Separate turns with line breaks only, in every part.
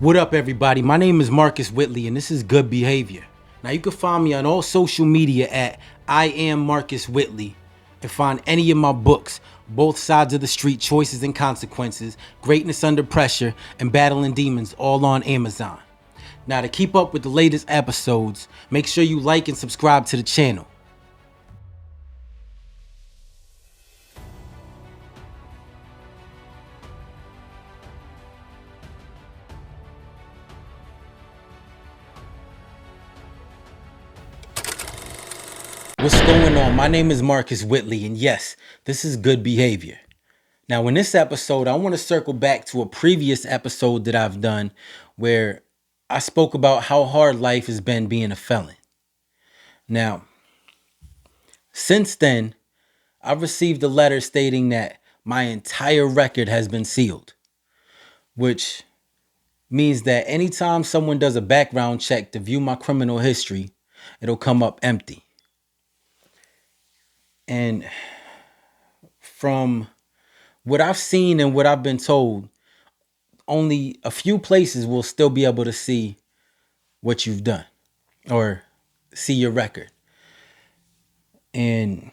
What up, everybody? My name is Marcus Whitley, and this is Good Behavior. Now, you can find me on all social media at I am Marcus Whitley, and find any of my books, Both Sides of the Street, Choices and Consequences, Greatness Under Pressure, and Battling Demons, all on Amazon. Now, to keep up with the latest episodes, make sure you like and subscribe to the channel. What's going on? My name is Marcus Whitley, and yes, this is Good Behavior. Now, in this episode, I want to circle back to a previous episode that I've done where I spoke about how hard life has been being a felon. Now, since then, I've received a letter stating that my entire record has been sealed, which means that anytime someone does a background check to view my criminal history, it'll come up empty. And from what I've seen and what I've been told, only a few places will still be able to see what you've done or see your record. And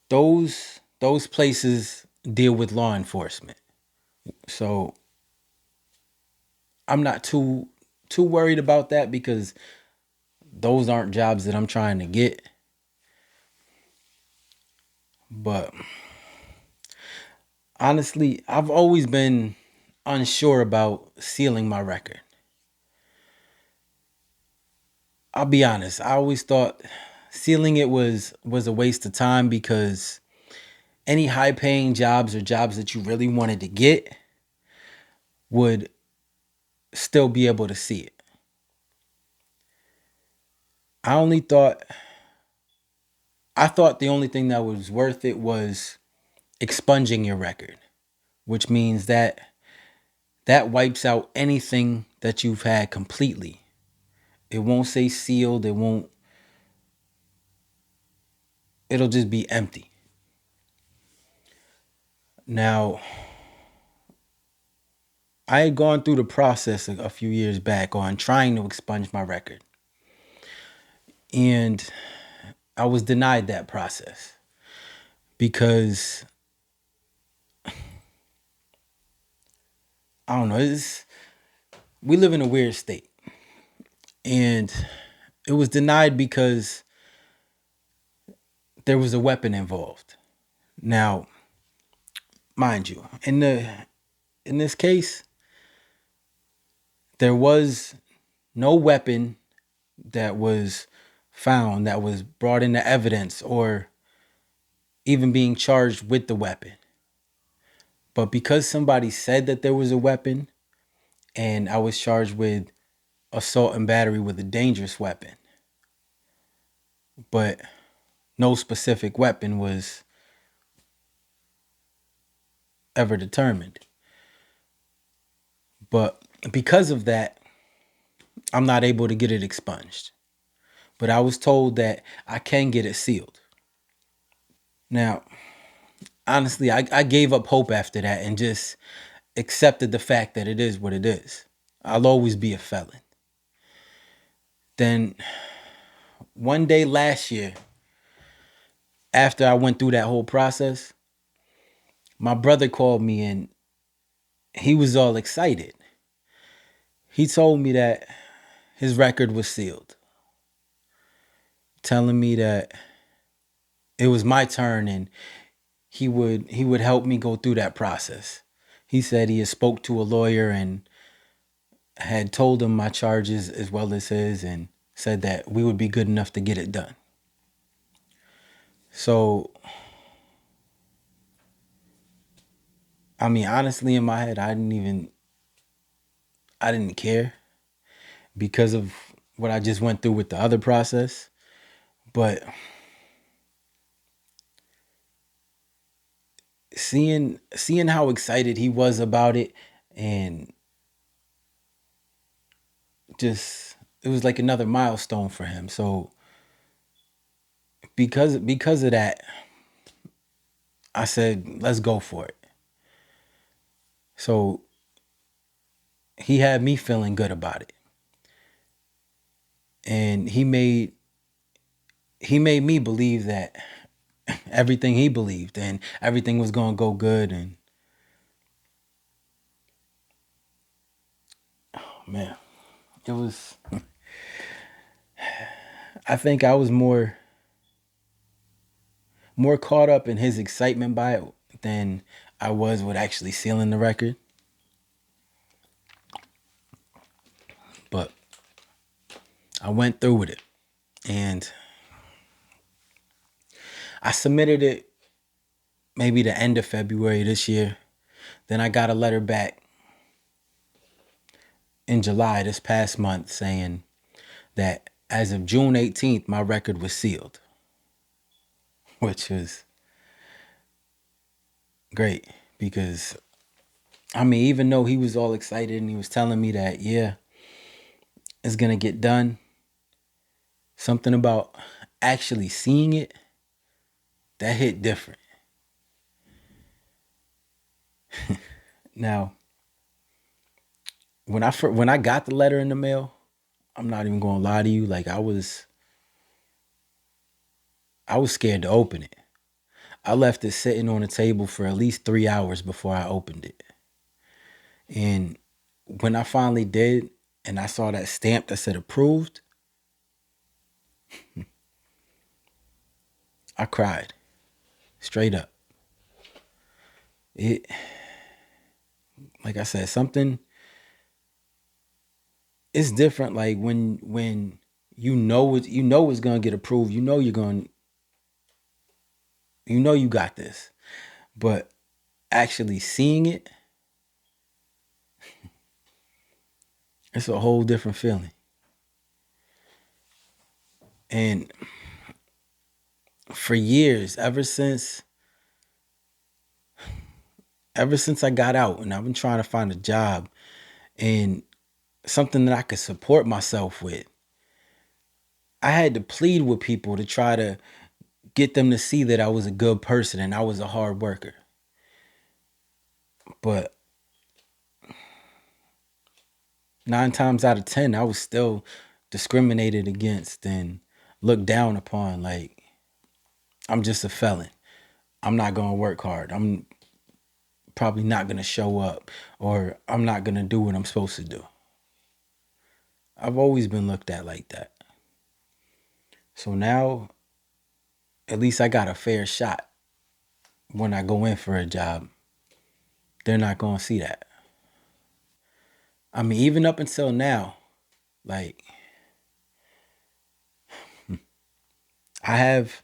those places deal with law enforcement. So I'm not too worried about that because those aren't jobs that I'm trying to get. But honestly, I've always been unsure about sealing my record. I'll be honest, I always thought sealing it was a waste of time because any high paying jobs or jobs that you really wanted to get would still be able to see it. I only thought I thought the only thing that was worth it was expunging your record, which means that wipes out anything that you've had completely. It won't say sealed, it'll just be empty. Now, I had gone through the process a few years back on trying to expunge my record. And I was denied that process because I don't know, we live in a weird state. And it was denied because there was a weapon involved. Now, mind you, in this case, there was no weapon that was found that was brought into evidence or even being charged with the weapon. But because somebody said that there was a weapon and I was charged with assault and battery with a dangerous weapon, but no specific weapon was ever determined. But because of that, I'm not able to get it expunged. But I was told that I can get it sealed. Now, honestly, I gave up hope after that and just accepted the fact that it is what it is. I'll always be a felon. Then one day last year, after I went through that whole process, my brother called me and he was all excited. He told me that his record was sealed, telling me that it was my turn and he would help me go through that process. He said he had spoke to a lawyer and had told him my charges as well as his and said that we would be good enough to get it done. So, I mean, honestly, in my head, I didn't care because of what I just went through with the other process. But seeing how excited he was about it and just it was like another milestone for him. So because of that, I said, let's go for it. So he had me feeling good about it. And he made me believe that everything he believed and everything was going to go good. And man, it was, I think I was more caught up in his excitement by it than I was with actually sealing the record. But I went through with it, and I submitted it maybe the end of February this year. Then I got a letter back in July this past month saying that as of June 18th, my record was sealed, which was great because, I mean, even though he was all excited and he was telling me that, yeah, it's going to get done, something about actually seeing it, that hit different. Now, when I got the letter in the mail, I'm not even going to lie to you, like I was scared to open it. I left it sitting on the table for at least 3 hours before I opened it. And when I finally did and I saw that stamp that said approved, I cried straight up. It, like I said, something, it's different. Like when it's gonna get approved, you got this. But actually seeing it, it's a whole different feeling. And for years, ever since I got out and I've been trying to find a job and something that I could support myself with, I had to plead with people to try to get them to see that I was a good person and I was a hard worker. But 9 times out of 10, I was still discriminated against and looked down upon. Like, I'm just a felon. I'm not going to work hard. I'm probably not going to show up, or I'm not going to do what I'm supposed to do. I've always been looked at like that. So now, at least I got a fair shot when I go in for a job. They're not going to see that. I mean, even up until now, like, I have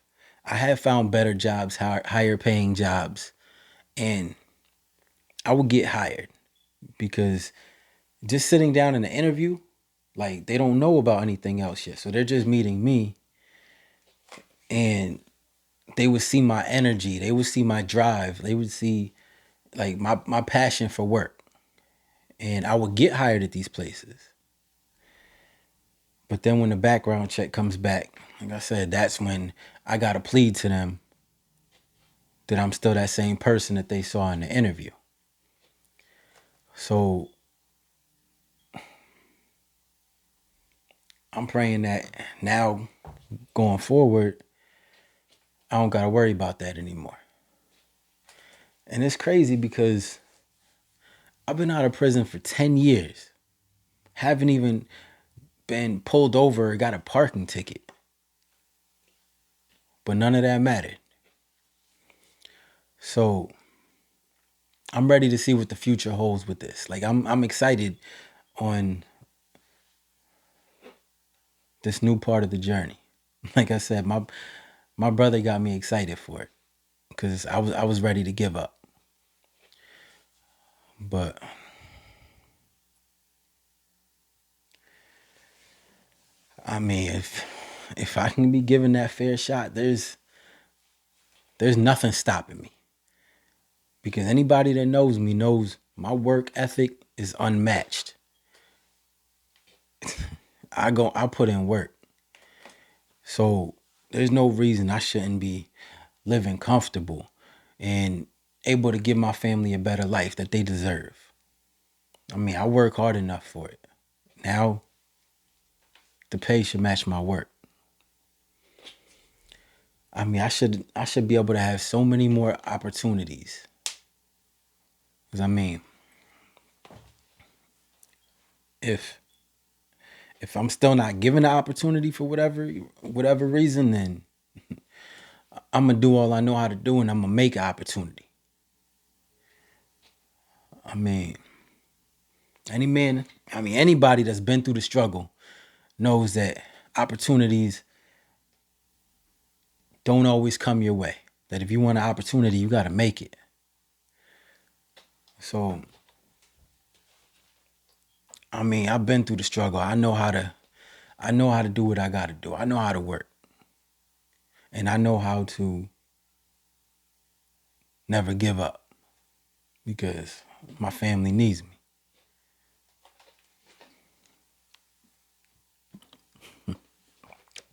I have found better jobs, higher paying jobs, and I would get hired because just sitting down in the interview, like, they don't know about anything else yet. So they're just meeting me, and they would see my energy, they would see my drive, they would see like my passion for work. And I would get hired at these places. But then when the background check comes back, like I said, that's when I got to plead to them that I'm still that same person that they saw in the interview. So I'm praying that now going forward, I don't got to worry about that anymore. And it's crazy because I've been out of prison for 10 years. Haven't even been pulled over or got a parking ticket. But none of that mattered. So I'm ready to see what the future holds with this. Like, I'm excited on this new part of the journey. Like I said, my brother got me excited for it because I was ready to give up. But I mean, if I can be given that fair shot, there's nothing stopping me. Because anybody that knows me knows my work ethic is unmatched. I put in work. So there's no reason I shouldn't be living comfortable and able to give my family a better life that they deserve. I mean, I work hard enough for it. Now the pay should match my work. I mean, I should be able to have so many more opportunities. Cause I mean, if if I'm still not given the opportunity for whatever reason, then I'm gonna do all I know how to do, and I'm gonna make an opportunity. I mean, anybody that's been through the struggle knows that opportunities don't always come your way. That if you want an opportunity, you got to make it. So, I mean, I've been through the struggle. I know how to do what I got to do. I know how to work. And I know how to never give up because my family needs me.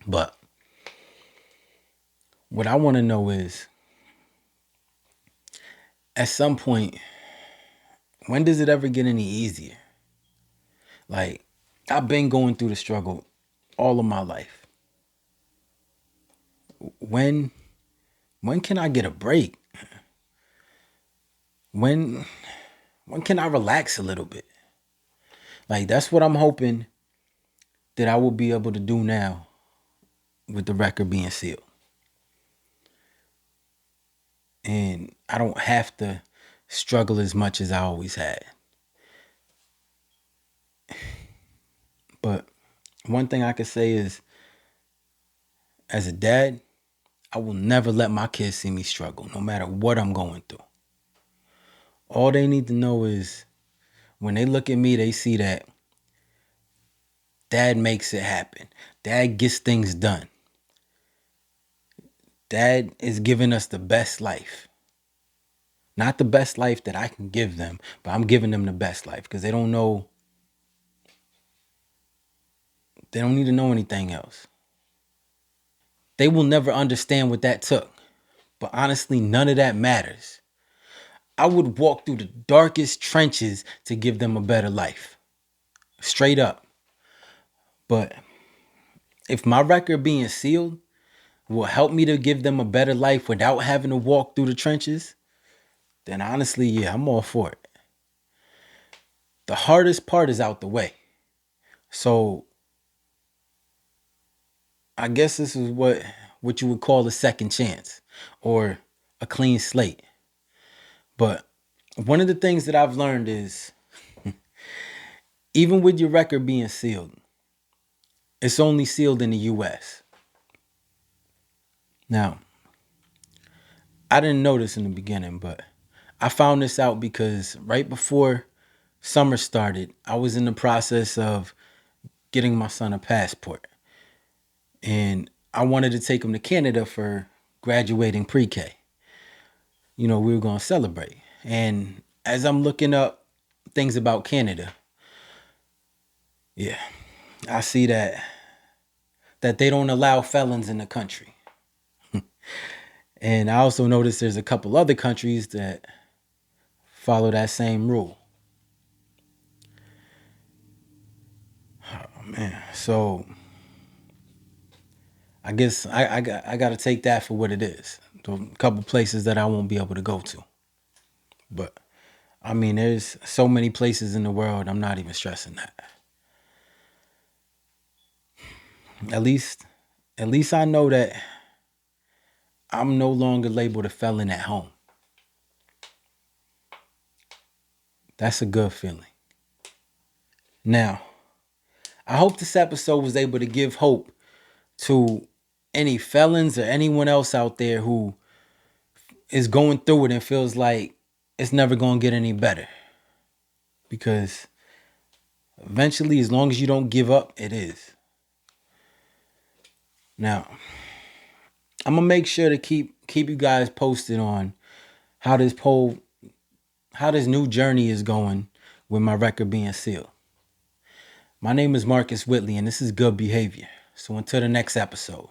But what I want to know is, at some point, when does it ever get any easier? Like, I've been going through the struggle all of my life. When when can I get a break? When when can I relax a little bit? Like, that's what I'm hoping that I will be able to do now with the record being sealed. And I don't have to struggle as much as I always had. But one thing I could say is, as a dad, I will never let my kids see me struggle, no matter what I'm going through. All they need to know is when they look at me, they see that dad makes it happen. Dad gets things done. Dad is giving us the best life. Not the best life that I can give them, but I'm giving them the best life because they don't need to know anything else. They will never understand what that took. But honestly, none of that matters. I would walk through the darkest trenches to give them a better life. Straight up. But if my record being sealed will help me to give them a better life without having to walk through the trenches, then honestly, yeah, I'm all for it. The hardest part is out the way. So I guess this is what you would call a second chance or a clean slate. But one of the things that I've learned is, even with your record being sealed, it's only sealed in the US. Now, I didn't know this in the beginning, but I found this out because right before summer started, I was in the process of getting my son a passport. And I wanted to take him to Canada for graduating pre-K. We were going to celebrate. And as I'm looking up things about Canada, yeah, I see that they don't allow felons in the country. And I also noticed there's a couple other countries that follow that same rule. Oh, man. So I guess I got to take that for what it is. A couple places that I won't be able to go to. But I mean, there's so many places in the world, I'm not even stressing that. At least I know that I'm no longer labeled a felon at home. That's a good feeling. Now, I hope this episode was able to give hope to any felons or anyone else out there who is going through it and feels like it's never going to get any better. Because eventually, as long as you don't give up, it is. Now, I'm gonna make sure to keep you guys posted on how this new journey is going with my record being sealed. My name is Marcus Whitley, and this is Good Behavior. So until the next episode.